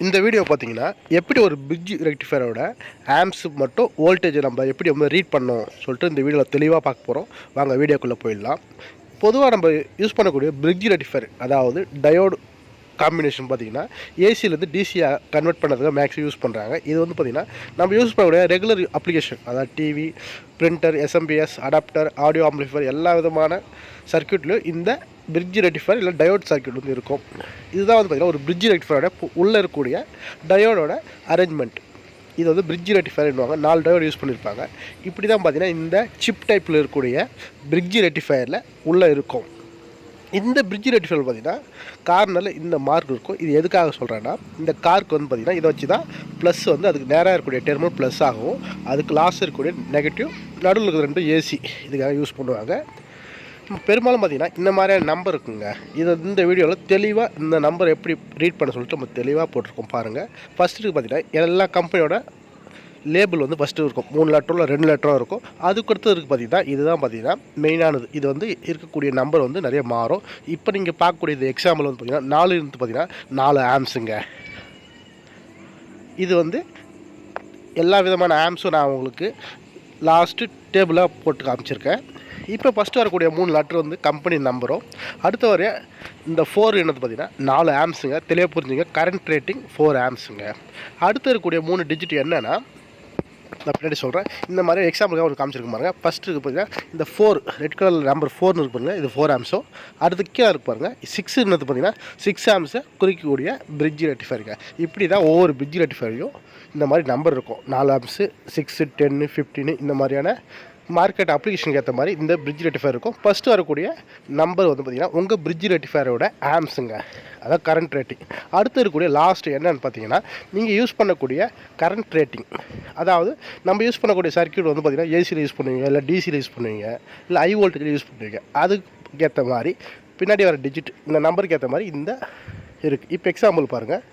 இந்த வீடியோ பார்த்தீங்கன்னா எப்படி ஒரு பிரிட்ஜ் ரெக்டிஃபையரோட ஆம்ஸ் மட்டும் வோல்டேஜை நம்ம எப்படி ரீட் பண்ணோம் சொல்லிட்டு இந்த வீடியோவில் தெளிவாக பார்க்க போகிறோம். வாங்க வீடியோக்குள்ளே போயிடலாம். பொதுவாக நம்ம யூஸ் பண்ணக்கூடிய பிரிட்ஜ் ரெக்டிஃபையர் அதாவது டயோடு காம்பினேஷன் பார்த்திங்கன்னா ஏசியிலேருந்து டிசியாக கன்வெர்ட் பண்ணுறதுக்கு மேக்ஸிமம் யூஸ் பண்ணுறாங்க. இது வந்து பார்த்திங்கன்னா நம்ம யூஸ் பண்ணக்கூடிய ரெகுலர் அப்ளிகேஷன், அதாவது TV, printer, SMPS, adapter, audio amplifier எல்லா விதமான சர்க்யூட்லையும் இந்த பிரிட்ஜ் ரெக்டிஃபையர் இல்லை டயோட் சர்க்யூட் வந்து இருக்கும். இதுதான் வந்து பார்த்திங்கன்னா ஒரு பிரிட்ஜ் ரெக்டிஃபையரோட உள்ளே இருக்கக்கூடிய டயோடோட அரேஞ்ச்மெண்ட். இது வந்து பிரிட்ஜ் ரெக்டிஃபையர்னுவாங்க. 4 டயோடு யூஸ் பண்ணியிருப்பாங்க. இப்படி தான் பார்த்திங்கன்னா இந்த சிப் டைப்பில் இருக்கக்கூடிய பிரிட்ஜ் ரெக்டிஃபையரில் உள்ளே இருக்கும். இந்த பிரிட்ஜ் ரெக்டிஃபையர் பார்த்திங்கன்னா கார்னரில் இந்த மார்க் இருக்கும். இது எதுக்காக சொல்கிறேன்னா, இந்த கார்க்கு வந்து பார்த்திங்கன்னா இதை வச்சு தான் ப்ளஸ் வந்து அதுக்கு நேராக இருக்கக்கூடிய டெர்மினல் ப்ளஸ் ஆகும், அதுக்கு லாஸ் இருக்கக்கூடிய நெகட்டிவ், நடுவில் இருக்கிற 2 ஏசி இதுக்காக யூஸ் பண்ணுவாங்க. பெரும்பாலும் பார்த்திங்கன்னா இந்த மாதிரியான நம்பர் இருக்குங்க. இது இந்த வீடியோவில் தெளிவாக இந்த நம்பர் எப்படி ரீட் பண்ண சொல்லிட்டு நம்ம தெளிவாக போட்டிருக்கோம் பாருங்கள். ஃபஸ்ட்டுக்கு பார்த்திங்கன்னா எல்லா கம்பெனியோட லேபிள் வந்து ஃபஸ்ட்டு இருக்கும். 3 லெட்டரோ 2 லெட்டரோ இருக்கும். அதுக்கு அடுத்து இருக்குது பார்த்திங்கன்னா இதுதான் பார்த்திங்கன்னா மெயினானது. இது வந்து இருக்கக்கூடிய நம்பர் வந்து நிறைய மாறும். இப்போ நீங்கள் பார்க்கக்கூடிய இது எக்ஸாம்பிள் வந்து பார்த்திங்கன்னா 4 இருந்து பார்த்திங்கன்னா 4 ஆம்ஸுங்க. இது வந்து எல்லா விதமான ஆம்ஸும் நான் உங்களுக்கு லாஸ்ட்டு டேபிளாக போட்டு காமிச்சிருக்கேன். இப்போ ஃபஸ்ட்டு வரக்கூடிய 3 லெட்டர் வந்து கம்பெனி நம்பரும், அடுத்த வர இந்த 4 என்னது பார்த்திங்கன்னா 4 ஆம்ஸுங்க. தெளிவாக புரிஞ்சுங்க. Current rating 4 ஆம்ஸுங்க. அடுத்து இருக்கக்கூடிய 3 டிஜிட் என்னென்னா நான் பின்னாடி சொல்கிறேன். இந்த மாதிரி எக்ஸாம்பிளுக்காக ஒரு காமிச்சிருக்க பாருங்க. ஃபஸ்ட்டு இருக்குது பார்த்தீங்கன்னா இந்த 4 ரெட் கலர் நம்பர் 4னு இருக்கு பாருங்கள். இது 4 ஆம்ஸோ. அடுத்து கீழே இருக்கு பாருங்கள் 6ன்றது பார்த்தீங்கன்னா 6 ஆம்ஸை குறிக்கக்கூடிய பிரிட்ஜ் ரெக்டிஃபையருங்க. இப்படி தான் ஒவ்வொரு பிரிட்ஜ் ரெக்டிஃபையரையும் இந்த மாதிரி நம்பர் இருக்கும். 4 ஆம்ஸு, 6, 10, 15 இந்த மாதிரியான மார்க்கெட் அப்ளிகேஷனுக்கு ஏற்ற மாதிரி இந்த பிரிட்ஜ் ரெக்டிஃபையர் இருக்கும். ஃபஸ்ட்டு வரக்கூடிய நம்பர் வந்து பார்த்திங்கன்னா உங்கள் பிரிட்ஜ் ரெக்டிஃபையரோட ஆம்ஸுங்க, அதாவது கரண்ட் ரேட்டிங். அடுத்து இருக்கக்கூடிய லாஸ்ட் என்னென்னு பார்த்தீங்கன்னா நீங்கள் யூஸ் பண்ணக்கூடிய கரண்ட் ரேட்டிங். அதாவது நம்ம யூஸ் பண்ணக்கூடிய சர்க்யூட் வந்து பார்த்திங்கன்னா ஏசியில் யூஸ் பண்ணுவீங்க, இல்லை டிசியில் யூஸ் பண்ணுவீங்க, இல்லை ஹை வோல்டேஜில் யூஸ் பண்ணுவீங்க. அதுக்கு ஏற்ற மாதிரி பின்னாடி வர டிஜிட் இந்த நம்பருக்கு ஏற்ற மாதிரி இந்த இருக்குது. இப்போ எக்ஸாம்பிள் பாருங்கள்.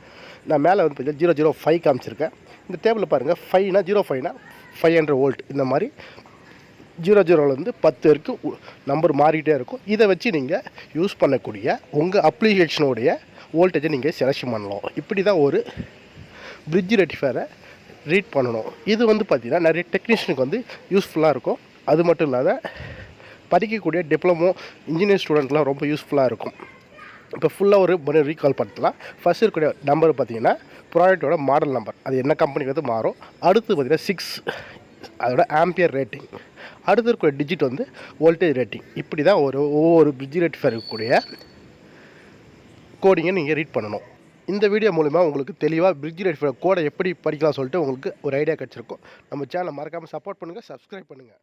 நான் மேலே வந்து பார்த்திங்கன்னா 005 காமிச்சிருக்கேன். இந்த டேபிளில் பாருங்கள் 5னா 05னா 500 வோல்ட். இந்த மாதிரி 00லேருந்து 10 வரைக்கும் நம்பர் மாறிக்கிட்டே இருக்கும். இதை வச்சு நீங்கள் யூஸ் பண்ணக்கூடிய உங்கள் அப்ளிகேஷனுடைய வோல்டேஜை நீங்கள் செலக்ஷன் பண்ணலாம். இப்படி தான் ஒரு பிரிட்ஜ் ரெக்டிஃபையரை ரீட் பண்ணணும். இது வந்து பார்த்திங்கன்னா நிறைய டெக்னீஷியனுக்கு வந்து யூஸ்ஃபுல்லாக இருக்கும். அது மட்டும் இல்லாத படிக்கக்கூடிய டிப்ளமோ இன்ஜினியர் ஸ்டூடெண்ட்லாம் ரொம்ப யூஸ்ஃபுல்லாக இருக்கும். இப்போ ஃபுல்லாக ஒரு ரீகால் பண்ணலாம். ஃபஸ்ட் இருக்கக்கூடிய நம்பர் பார்த்திங்கன்னா ப்ராடக்டோட மாடல் நம்பர், அது என்ன கம்பெனிக்கு வந்து மாறும். அடுத்து பார்த்திங்கன்னா 6 அதோட ஆம்பியர் ரேட்டிங். அடுத்து இருக்கிற டிஜிட் வந்து வோல்டேஜ் ரேட்டிங். இப்படி தான் ஒவ்வொரு பிரிட்ஜ் ரெக்டிஃபையர் இருக்கக்கூடிய கோடிங்கை நீங்கள் ரீட் பண்ணணும். இந்த வீடியோ மூலிமா உங்களுக்கு தெளிவாக பிரிட்ஜ் ரெக்டிஃபையர் கோடை எப்படி படிக்கலாம் சொல்லிட்டு உங்களுக்கு ஒரு ஐடியா கிடச்சிருக்கும். நம்ம சேனலை மறக்காமல் சப்போர்ட் பண்ணுங்கள், சப்ஸ்கிரைப் பண்ணுங்கள்.